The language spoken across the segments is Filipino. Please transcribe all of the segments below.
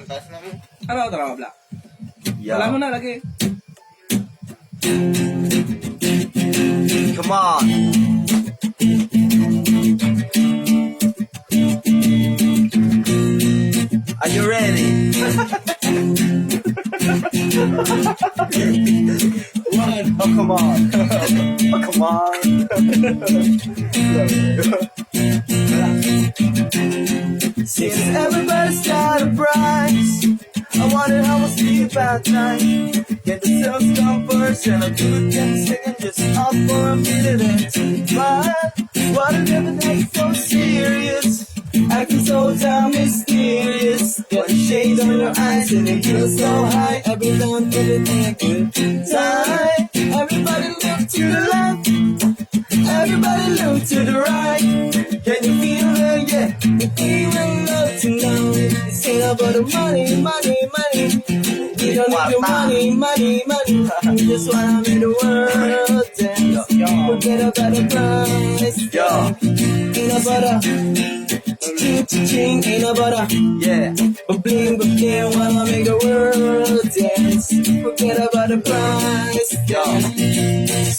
taas namin. Ano ako trabaho, Black? Yeah. Wala mo na, lagi. Come on. Are you ready? Oh, come on. Oh, come on. Since everybody's got a price, I wonder how much be about time. Get the sales come first and I'll do it 10 seconds just up for a minute and two. But what if everything's so serious? Acting so damn mysterious. Got a shade on your eyes and it feels so high. Every time, everything a good time. Everybody look to the left. Everybody look to the right. Can you feel it? Yeah. You feel love tonight. It's ain't about the money, money, money. You don't need your money, money, money. You just wanna make the world dance. Forget about the price. Ain't about a ching, ain't about a bling, wanna make the world dance. Forget about the price.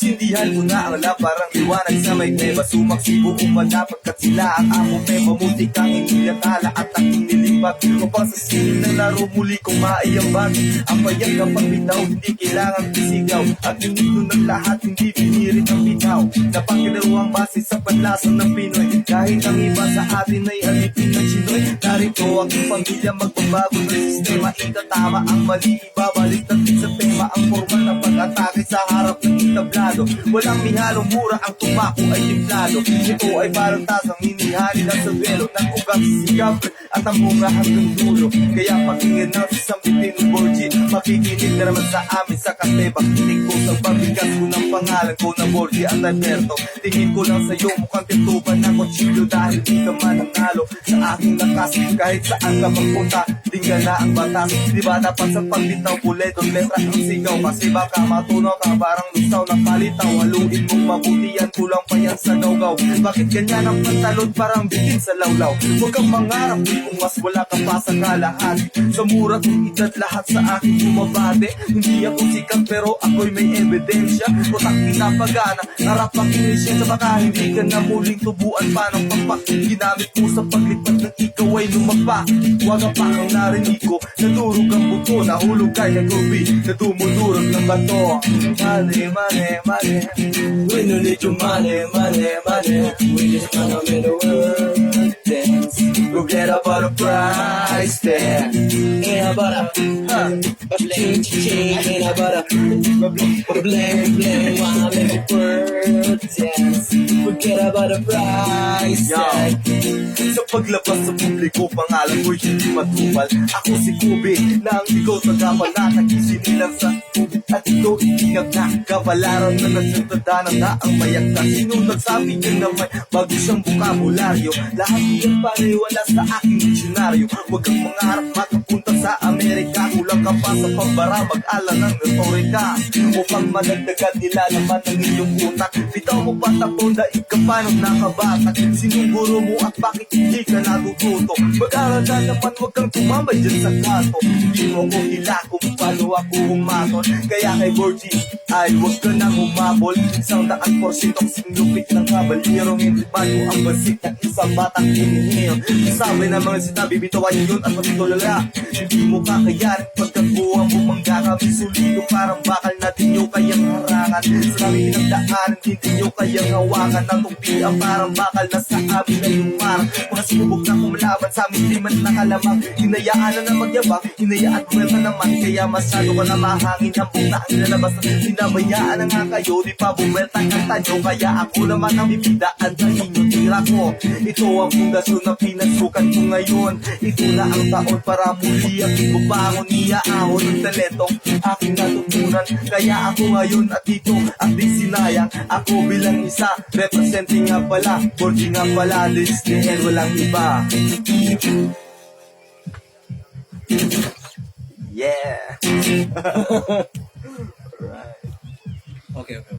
Sindihan mo na ang parang liwanag sa may meba. Sumaksibo umadapat kat sila ang amo meba. Muntik kang inilatala at ang inilipat. Upang sa sining ng laro muli kong maiyambag. Ang payag kapag bitaw, hindi kailangan pisigaw. At inito ng lahat, hindi binirit ang bitaw. Napagkalaruang base sa panlasan ng Pinoy. Kahit ang iba sa atin ay alipin ng Chinoy. Narito ang pamilya, magbabago ng sistema. Itatama ang mali, ibabalik natin sa tema. Ang formal na pag-atake sa harap ng itablado. Walang mihalong mura, ang tumako ay timplado. Ito ay parang tasang hinihali lang sa belo. Ng ugang sisigap at ang bunga hanggang dulo. Kaya pakinggan na sa sambitin ng Borgi. Makikinig na naman sa amin sa katebak. Tinig ko sa pabigas ko ng pangalan ko na Borgi at Alberto. Tingin ko lang sa'yo mukhang tituban ng kutsilyo. Dahil di ka mananalo sa aking lakas. Kahit saan ka magpunta, tingnan na ang batas. Di ba dapat sa pagbitaw buletong letra ang sigaw? Kasi baka matunaw ka parang lusaw ng palitaw. Haluin mong mabuti yan, kulang pa yan sa gawgaw. Bakit ganyan ang pantalon parang bitin sa lawlaw? Huwag kang mangarap kung mas wala ka pa sa kalahati. Sa mura kong edad lahat sa akin bumabate. Hindi ako sikat pero ako'y may ebidensya. Utak pinapagana, harap ang inisya. Baka hindi ka na muling tubuan pa ng pampak. Ginamit mo sa paglipat ng ikaw ay lumapa. Huwag pa kang narinig ko, nadurog ang buto. Nahulog kay Jacobi, na dumudurog ng bato. Money, money, money. We don't need your money, money, money. We just wanna make the world dance. Forget about the price tag. Ain't about a ching, ching. Ain't about a bling, bling. Wanna make the world dance. Forget about the price tag. Sa paglabas sa publiko, pangalan ko'y hindi matupal. Ako si Kubi, na ang ligaw sa kapal na nagkisinilang sa at ito itingag na kapalaran na nagsantadanan na ang mayagta. Sino nagsabi niya na may bago siyang bukabularyo? Lahat iyan paniwala sa aking diksyonaryo. Huwag kang mangarap makapunta sa Amerika. Kulang ka pa sa pambara, mag-ala ng retorika. Upang madagdagan nila naman ang iyong utak. Bitaw mo pa tapon, daig ka pa nung nakabatak. Sinong guro mo at bakit hindi ka natututo? Mag-aral ka naman, huwag kang tumambay dyan sa kanto. Hindi mo ko hila kung paano ako humaton. Kaya kay Borgi ay huwag ka nang humabol. 100% singlupit ng kabalyerong hindi bago ang basik ng isang batang inihil. Sabi ng mga sinabi, bitawan niyo yun at matutulala. Hindi mo kakayanin pagkabuhan mo manggagami sulido. Parang bakal natin nyo kayang harangan. Sa kami pinagdaanan, hindi nyo kayang hawakan. Natupian parang bakal na sa amin na yung marang. Mga sumubok na kumalaban sa amin, di man nakalamang. Hinayaan na magyabang, hinayaan mo na naman. Kaya masyado ka na mahangin ang buong na ang nilalabas. Sinabayaan na nga kayo, di pa bumelta ang tanyo. Kaya ako naman ang bibigdaan sa inyo tira ko. Ito ang pundasyon na pinasukan ko ngayon. Ito na ang taon para muli ang ibubangon. Iaahon ng talentong aking natutunan. Kaya ako ngayon at dito at di sinayang. Ako bilang isa, representing nga pala Borgi nga pala, listening walang iba. Yeah. Okay.